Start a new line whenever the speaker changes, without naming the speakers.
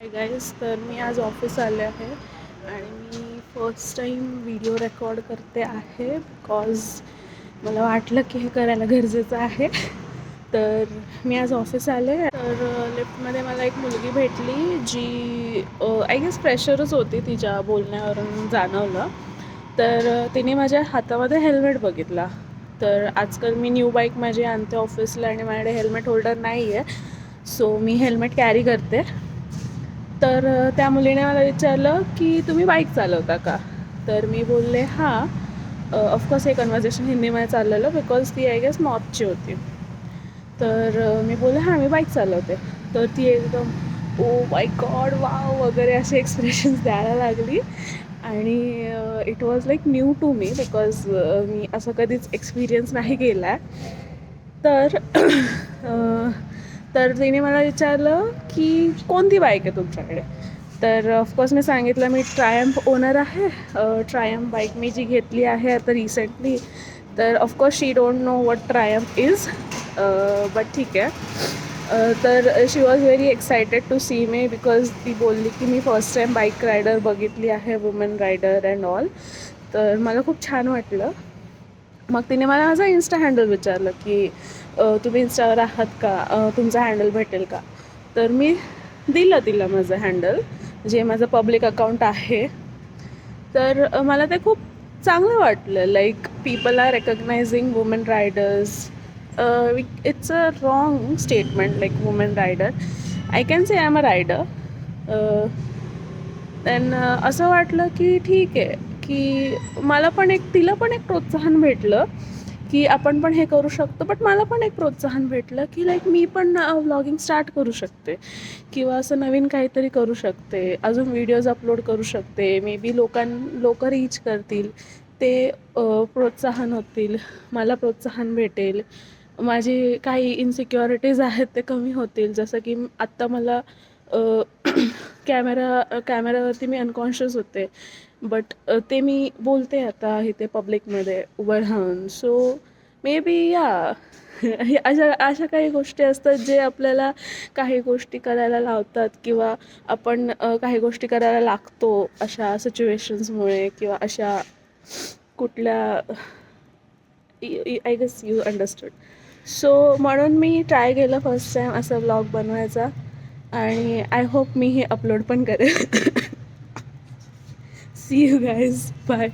Hi guys, तर मी आज office आले आहे आणि मी फर्स्ट टाईम व्हिडिओ रेकॉर्ड करते आहे बिकॉज मला वाटलं की हे करायला गरजेचं आहे. तर मी आज ऑफिस आले तर लिफ्टमध्ये मला एक मुलगी भेटली जी आय गेस फ्रेशरच होती, तिच्या बोलण्यावरून जाणवलं. तर तिने माझ्या हातामध्ये हेल्मेट बघितला. तर आजकाल मी न्यू बाईक माझी आणते ऑफिसला आणि माझ्याकडे हेल्मेट होल्डर नाही आहे, सो मी हेल्मेट कॅरी करते. तर त्या मुलीने मला विचारलं की तुम्ही बाईक चालवता का? तर मी बोलले हां. ऑफकोर्स हे कन्व्हर्सेशन हिंदीमध्ये चाललेलं बिकॉज ती आय गेस नॉर्थची होती. तर मी बोलले हां, मी बाईक चालवते. तर ती एकदम ओ माय गॉड वाव वगैरे असे एक्सप्रेशन्स द्यायला लागली आणि it was like new to me because मी असं कधीच एक्सपिरियन्स नाही केला आहे. तर तर तिने मला विचारलं की कोणती बाईक आहे तुमच्याकडे? तर ऑफकोर्स मी सांगितलं मी ट्रायम्फ ओनर आहे. ट्रायम्फ बाईक मी जी घेतली आहे आता रिसेंटली. तर of course she don't know what Triumph is, but ठीक आहे. तर she was very excited to see me because ती बोलली की मी फर्स्ट टाईम बाईक रायडर बघितली आहे, वुमेन रायडर अँड ऑल. तर मला खूप छान वाटलं. मग तिने मला माझा इन्स्टा हँडल विचारलं की तुम्ही इन्स्टावर आहात का, तुमचा हँडल भेटेल का? तर मी दिलं तिला माझं हँडल, जे माझं पब्लिक अकाउंट आहे. तर मला ते खूप चांगलं वाटलं. Like people are recognising women riders. It's a wrong statement like women rider. I can say I am a rider. Then असं वाटलं की ठीक आहे की मला पण तिला पण एक प्रोत्साहन भेटलं की आपण पण हे करू शकतो. बट मला पण एक प्रोत्साहन भेटलं की लाईक मी पण व्लॉगिंग स्टार्ट करू शकते किंवा असं नवीन काहीतरी करू शकते, अजून व्हिडिओज अपलोड करू शकते. मे बी लोक रीच करतील, ते प्रोत्साहन होतील, मला प्रोत्साहन भेटेल, माझी काही इन्सिक्युरिटीज आहेत ते कमी होतील. जसं की आत्ता मला कॅमेरावरती मी अनकॉन्शियस होते, बट ते मी बोलते आता इथे पब्लिकमध्ये उभं राहून. सो मे बी या अशा काही गोष्टी असतात जे आपल्याला काही गोष्टी करायला लावतात किंवा आपण काही गोष्टी करायला लागतो अशा सिच्युएशन्समुळे किंवा अशा कुठल्या I guess you understood. So म्हणून मी ट्राय केलं फर्स्ट टाईम असा व्लॉग बनवायचा आणि आय होप मी हे अपलोड पण करेन. See you guys, bye.